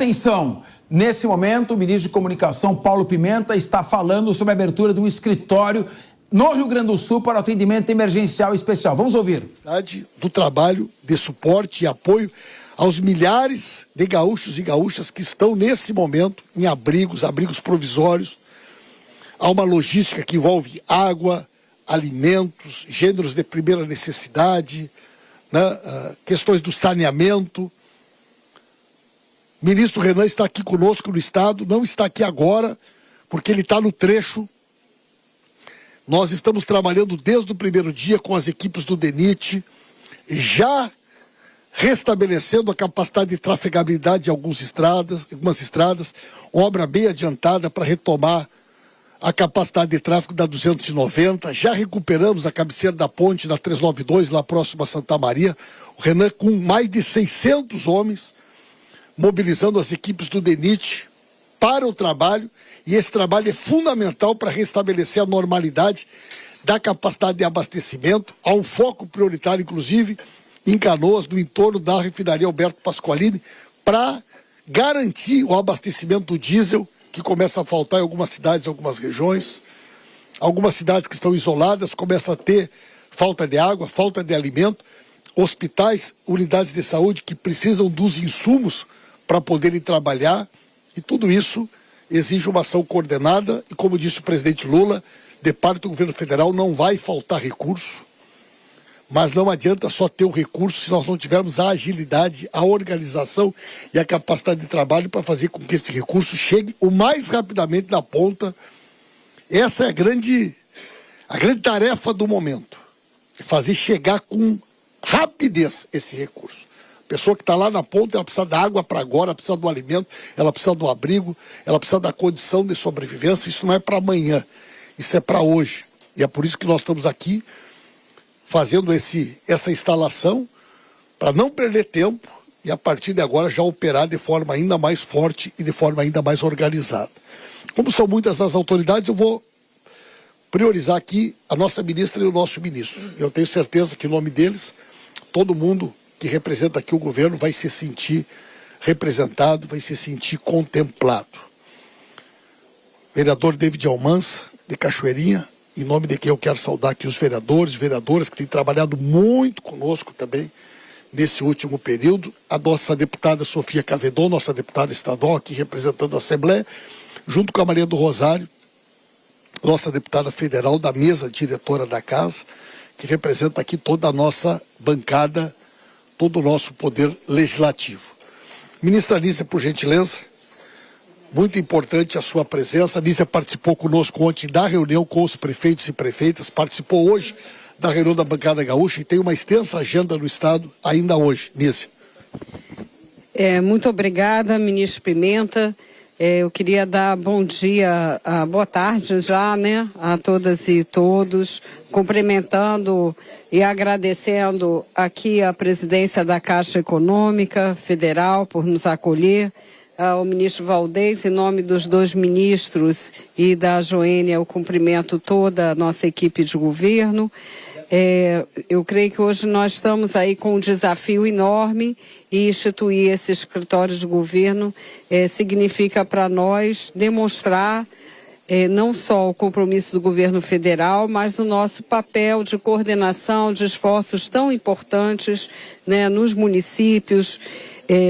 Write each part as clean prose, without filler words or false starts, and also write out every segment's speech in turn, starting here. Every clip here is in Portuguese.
Atenção! Nesse momento, o ministro de Comunicação, Paulo Pimenta, está falando sobre a abertura de um escritório no Rio Grande do Sul para atendimento emergencial especial. Vamos ouvir. Do trabalho de suporte e apoio aos milhares de gaúchos e gaúchas que estão nesse momento em abrigos provisórios. Há uma logística que envolve água, alimentos, gêneros de primeira necessidade, né, questões do saneamento. O ministro Renan está aqui conosco no estado, não está aqui agora, porque ele está no trecho. Nós estamos trabalhando desde o primeiro dia com as equipes do DENIT, já restabelecendo a capacidade de trafegabilidade de algumas estradas, obra bem adiantada para retomar a capacidade de tráfego da 290, já recuperamos a cabeceira da ponte da 392, lá próximo a Santa Maria. O Renan com mais de 600 homens, mobilizando as equipes do DENIT para o trabalho, e esse trabalho é fundamental para restabelecer a normalidade da capacidade de abastecimento. Há um foco prioritário, inclusive, em Canoas, no entorno da refinaria Alberto Pasqualini, para garantir o abastecimento do diesel, que começa a faltar em algumas cidades, algumas regiões. Algumas cidades que estão isoladas começam a ter falta de água, falta de alimento. Hospitais, unidades de saúde que precisam dos insumos para poderem trabalhar, e tudo isso exige uma ação coordenada, e como disse o presidente Lula, de parte do governo federal não vai faltar recurso, mas não adianta só ter o recurso se nós não tivermos a agilidade, a organização e a capacidade de trabalho para fazer com que esse recurso chegue o mais rapidamente na ponta. Essa é a grande tarefa do momento, é fazer chegar com rapidez esse recurso. A pessoa que está lá na ponta, ela precisa da água para agora, ela precisa do alimento, ela precisa do abrigo, ela precisa da condição de sobrevivência. Isso não é para amanhã, isso é para hoje. E é por isso que nós estamos aqui fazendo essa instalação, para não perder tempo e a partir de agora já operar de forma ainda mais forte e de forma ainda mais organizada. Como são muitas as autoridades, eu vou priorizar aqui a nossa ministra e o nosso ministro. Eu tenho certeza que, em nome deles, todo mundo que representa aqui o governo vai se sentir representado, vai se sentir contemplado. Vereador David Almanza, de Cachoeirinha, em nome de quem eu quero saudar aqui os vereadores e vereadoras que têm trabalhado muito conosco também nesse último período. A nossa deputada Sofia Cavedon, nossa deputada estadual aqui representando a Assembleia, junto com a Maria do Rosário, nossa deputada federal da mesa diretora da casa, que representa aqui toda a nossa bancada, todo o nosso poder legislativo. Ministra Anísia, por gentileza, muito importante a sua presença. A Anísia participou conosco ontem da reunião com os prefeitos e prefeitas, participou hoje da reunião da bancada gaúcha e tem uma extensa agenda no estado ainda hoje. Anísia. Muito obrigada, ministro Pimenta. Eu queria dar bom dia, boa tarde já, né, a todas e todos, cumprimentando e agradecendo aqui a presidência da Caixa Econômica Federal por nos acolher, ao ministro Valdez, em nome dos dois ministros e da Joênia, eu cumprimento toda a nossa equipe de governo. Eu creio que hoje nós estamos aí com um desafio enorme e instituir esse escritório de governo significa para nós demonstrar não só o compromisso do governo federal, mas o nosso papel de coordenação de esforços tão importantes, né, nos municípios,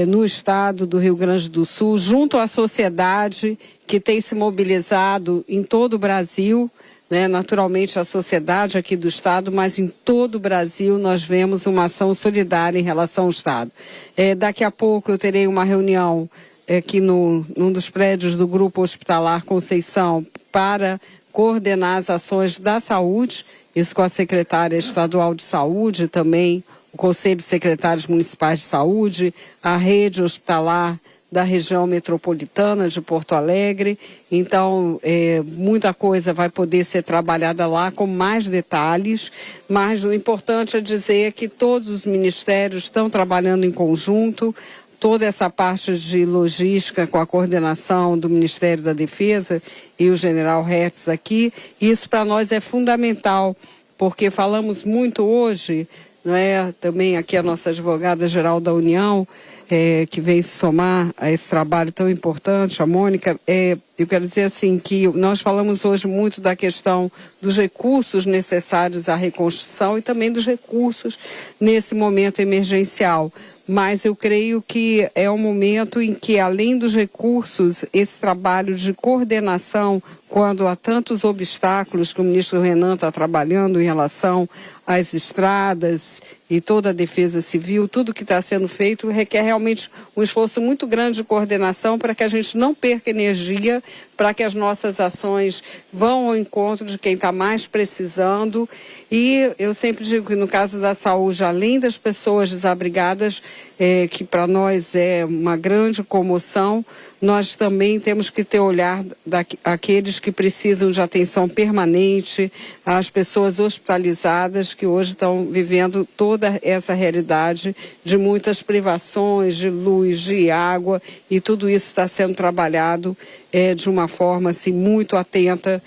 no estado do Rio Grande do Sul, junto à sociedade que tem se mobilizado em todo o Brasil, né, naturalmente a sociedade aqui do estado, mas em todo o Brasil nós vemos uma ação solidária em relação ao estado. Daqui a pouco eu terei uma reunião aqui num dos prédios do Grupo Hospitalar Conceição para coordenar as ações da saúde, isso com a secretária estadual de saúde, também o Conselho de Secretários Municipais de Saúde, a rede hospitalar da região metropolitana de Porto Alegre. Então, muita coisa vai poder ser trabalhada lá com mais detalhes, mas o importante é dizer que todos os ministérios estão trabalhando em conjunto, toda essa parte de logística com a coordenação do Ministério da Defesa e o general Hertz aqui. Isso para nós é fundamental, porque falamos muito hoje, não é? Também aqui a nossa advogada-geral da União, que vem se somar a esse trabalho tão importante, a Mônica. Eu quero dizer assim que nós falamos hoje muito da questão dos recursos necessários à reconstrução e também dos recursos nesse momento emergencial. Mas eu creio que é um momento em que, além dos recursos, esse trabalho de coordenação, quando há tantos obstáculos que o ministro Renan está trabalhando em relação às estradas e toda a defesa civil, tudo que está sendo feito requer realmente um esforço muito grande de coordenação para que a gente não perca energia, para que as nossas ações vão ao encontro de quem está mais precisando. E eu sempre digo que no caso da saúde, além das pessoas desabrigadas, que para nós é uma grande comoção, nós também temos que ter olhar daqueles que precisam de atenção permanente, as pessoas hospitalizadas que hoje estão vivendo toda essa realidade de muitas privações de luz, de água, e tudo isso está sendo trabalhado de uma forma assim, muito atenta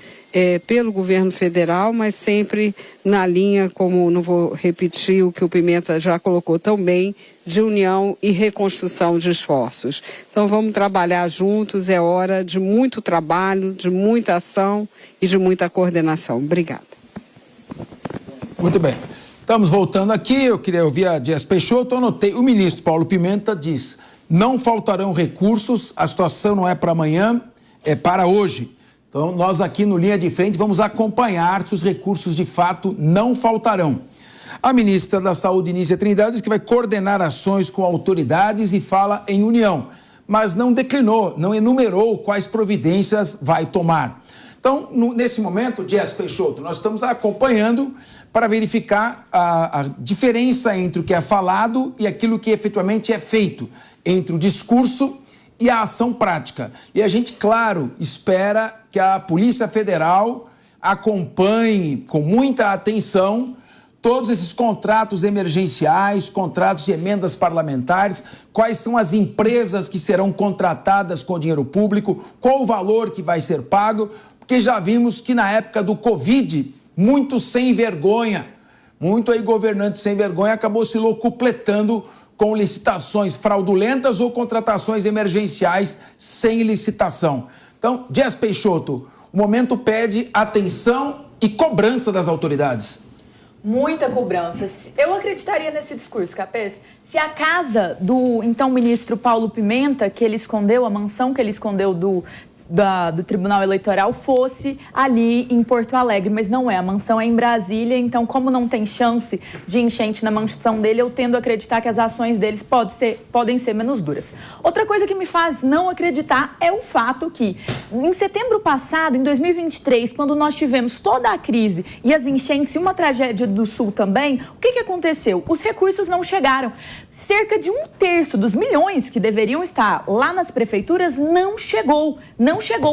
pelo governo federal, mas sempre na linha, como não vou repetir o que o Pimenta já colocou tão bem, de união e reconstrução de esforços. Então vamos trabalhar juntos, é hora de muito trabalho, de muita ação e de muita coordenação. Obrigada. Muito bem. Estamos voltando aqui, eu queria ouvir a Dias Peixoto, eu anotei, o ministro Paulo Pimenta diz, não faltarão recursos, a situação não é para amanhã, é para hoje. Então, nós aqui no Linha de Frente vamos acompanhar se os recursos de fato não faltarão. A ministra da Saúde, Nízia Trindade, diz que vai coordenar ações com autoridades e fala em união, mas não declinou, não enumerou quais providências vai tomar. Então, nesse momento, Dias Peixoto, nós estamos acompanhando para verificar a diferença entre o que é falado e aquilo que efetivamente é feito, entre o discurso e a ação prática. E a gente, claro, espera que a Polícia Federal acompanhe com muita atenção todos esses contratos emergenciais, contratos de emendas parlamentares, quais são as empresas que serão contratadas com dinheiro público, qual o valor que vai ser pago, porque já vimos que na época do Covid, muito sem vergonha, muito aí governante sem vergonha acabou se locupletando com licitações fraudulentas ou contratações emergenciais sem licitação. Então, Dias Peixoto, o momento pede atenção e cobrança das autoridades. Muita cobrança. Eu acreditaria nesse discurso, Capês, se a casa do então ministro Paulo Pimenta, que ele escondeu, a mansão que ele escondeu do Tribunal Eleitoral fosse ali em Porto Alegre, mas não é, a mansão é em Brasília, então como não tem chance de enchente na mansão dele, eu tendo a acreditar que as ações deles podem ser menos duras. Outra coisa que me faz não acreditar é o fato que em setembro passado, em 2023, quando nós tivemos toda a crise e as enchentes e uma tragédia do Sul também, o que aconteceu? Os recursos não chegaram. Cerca de 1/3 dos milhões que deveriam estar lá nas prefeituras não chegou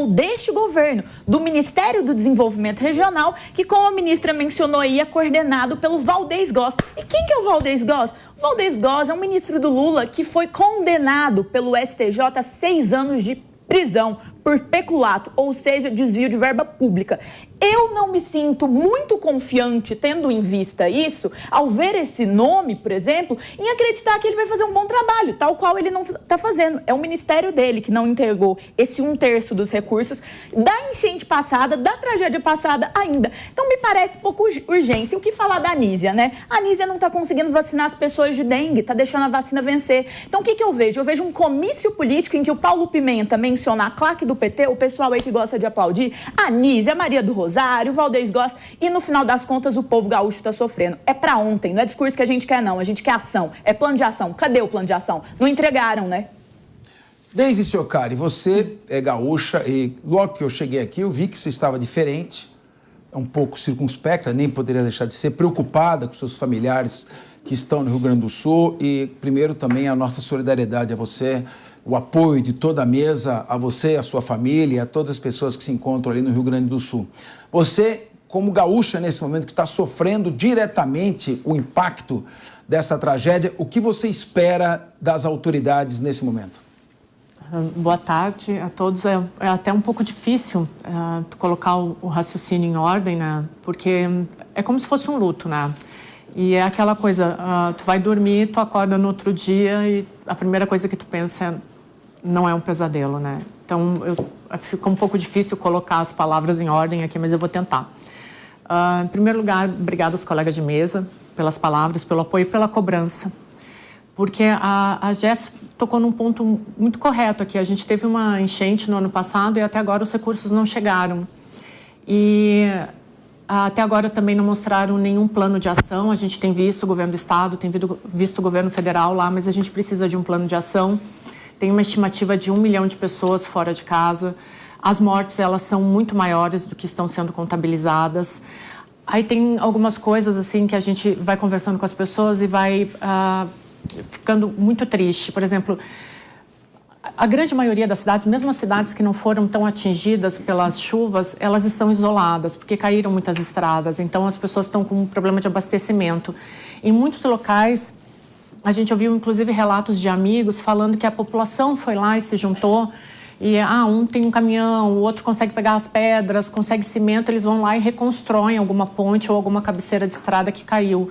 deste governo, do Ministério do Desenvolvimento Regional, que, como a ministra mencionou aí, é coordenado pelo Valdez Góes. E quem que é o Valdez Góes? O Valdez Góes é um ministro do Lula que foi condenado pelo STJ a 6 anos de prisão por peculato, ou seja, desvio de verba pública. Eu não me sinto muito confiante, tendo em vista isso, ao ver esse nome, por exemplo, em acreditar que ele vai fazer um bom trabalho, tal qual ele não está fazendo. É o ministério dele que não entregou esse 1/3 dos recursos da enchente passada, da tragédia passada ainda. Então, me parece pouco urgência. O que falar da Nízia, né? A Nízia não está conseguindo vacinar as pessoas de dengue, está deixando a vacina vencer. Então, o que eu vejo? Eu vejo um comício político em que o Paulo Pimenta menciona a claque do PT, o pessoal aí que gosta de aplaudir, a Nízia, a Maria do Rosário, o Valdez Góes, e no final das contas o povo gaúcho está sofrendo. É para ontem, não é discurso que a gente quer não, a gente quer ação, é plano de ação. Cadê o plano de ação? Não entregaram, né? Deise Ciocari, você é gaúcha e logo que eu cheguei aqui eu vi que você estava diferente, um pouco circunspecta, nem poderia deixar de ser, preocupada com seus familiares que estão no Rio Grande do Sul e primeiro também a nossa solidariedade a você, o apoio de toda a mesa a você, a sua família, a todas as pessoas que se encontram ali no Rio Grande do Sul. Você, como gaúcha nesse momento, que está sofrendo diretamente o impacto dessa tragédia, o que você espera das autoridades nesse momento? Boa tarde a todos. É até um pouco difícil colocar o raciocínio em ordem, né? Porque é como se fosse um luto, né? E é aquela coisa, tu vai dormir, tu acorda no outro dia e a primeira coisa que tu pensa é, não é um pesadelo, né? Então, fica um pouco difícil colocar as palavras em ordem aqui, mas eu vou tentar. Em primeiro lugar, obrigado aos colegas de mesa pelas palavras, pelo apoio e pela cobrança. Porque a Jess tocou num ponto muito correto aqui. A gente teve uma enchente no ano passado e até agora os recursos não chegaram. E até agora também não mostraram nenhum plano de ação. A gente tem visto o governo do estado, tem visto o governo federal lá, mas a gente precisa de um plano de ação. Tem uma estimativa de 1 milhão de pessoas fora de casa. As mortes, elas são muito maiores do que estão sendo contabilizadas. Aí tem algumas coisas assim que a gente vai conversando com as pessoas e vai ficando muito triste. Por exemplo, a grande maioria das cidades, mesmo as cidades que não foram tão atingidas pelas chuvas, elas estão isoladas, porque caíram muitas estradas. Então, as pessoas estão com um problema de abastecimento. Em muitos locais, a gente ouviu, inclusive, relatos de amigos falando que a população foi lá e se juntou. E, um tem um caminhão, o outro consegue pegar as pedras, consegue cimento, eles vão lá e reconstroem alguma ponte ou alguma cabeceira de estrada que caiu.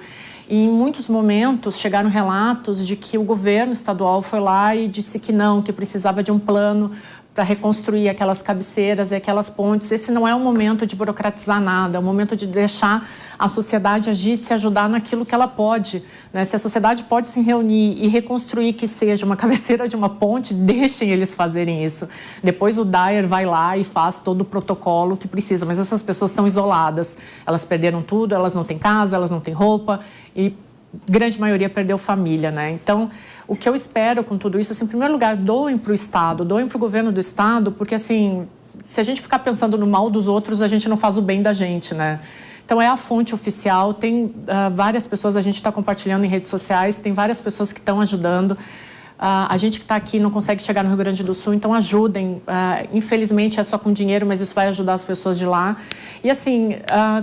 E em muitos momentos chegaram relatos de que o governo estadual foi lá e disse que não, que precisava de um plano para reconstruir aquelas cabeceiras e aquelas pontes. Esse não é o momento de burocratizar nada, é o momento de deixar a sociedade agir e se ajudar naquilo que ela pode, né? Se a sociedade pode se reunir e reconstruir que seja uma cabeceira de uma ponte, deixem eles fazerem isso. Depois o DAER vai lá e faz todo o protocolo que precisa, mas essas pessoas estão isoladas, elas perderam tudo, elas não têm casa, elas não têm roupa e grande maioria perdeu família, né? Então, o que eu espero com tudo isso, assim, em primeiro lugar, doem para o Estado, doem para o governo do Estado, porque, assim, se a gente ficar pensando no mal dos outros, a gente não faz o bem da gente, né? Então, é a fonte oficial, tem várias pessoas, a gente está compartilhando em redes sociais, tem várias pessoas que estão ajudando. A gente que está aqui não consegue chegar no Rio Grande do Sul, então ajudem. Infelizmente é só com dinheiro, mas isso vai ajudar as pessoas de lá. E assim,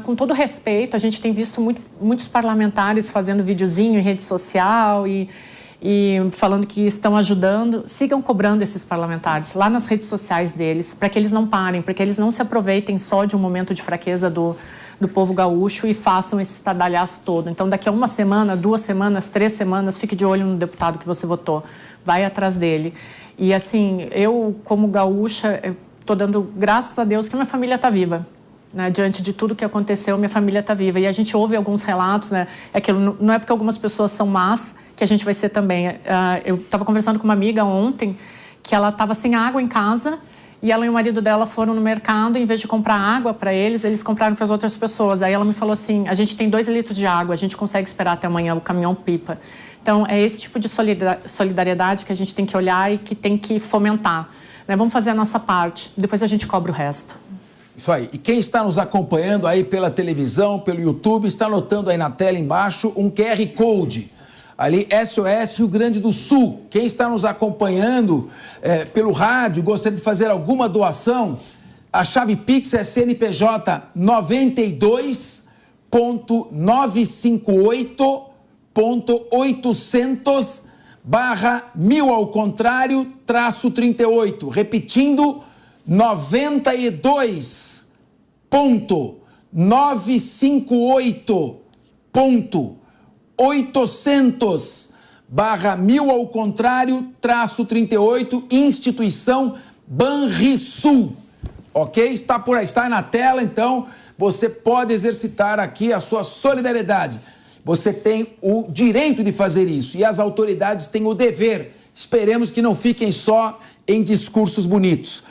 com todo respeito, a gente tem visto muitos parlamentares fazendo videozinho em rede social e falando que estão ajudando. Sigam cobrando esses parlamentares lá nas redes sociais deles, para que eles não parem, para que eles não se aproveitem só de um momento de fraqueza do povo gaúcho e façam esse estardalhaço todo. Então, daqui a 1 semana, 2 semanas, 3 semanas, fique de olho no deputado que você votou. Vai atrás dele. E, assim, eu, como gaúcha, estou dando graças a Deus que minha família está viva. Né? Diante de tudo que aconteceu, minha família está viva. E a gente ouve alguns relatos, né? Não é porque algumas pessoas são más que a gente vai ser também. Eu estava conversando com uma amiga ontem que ela estava sem água em casa. E ela e o marido dela foram no mercado, em vez de comprar água para eles compraram para as outras pessoas. Aí ela me falou assim, a gente tem 2 litros de água, a gente consegue esperar até amanhã o caminhão pipa. Então, é esse tipo de solidariedade que a gente tem que olhar e que tem que fomentar. Né? Vamos fazer a nossa parte, depois a gente cobra o resto. Isso aí. E quem está nos acompanhando aí pela televisão, pelo YouTube, está anotando aí na tela embaixo um QR Code. Ali, SOS Rio Grande do Sul. Quem está nos acompanhando pelo rádio, gostaria de fazer alguma doação, a chave Pix é CNPJ 92.958.800/1000 ao contrário, -38. Repetindo, 92.958.800/1000 ao contrário, -38, instituição Banrisul. Ok? Está por aí, está na tela, então você pode exercitar aqui a sua solidariedade. Você tem o direito de fazer isso e as autoridades têm o dever. Esperemos que não fiquem só em discursos bonitos.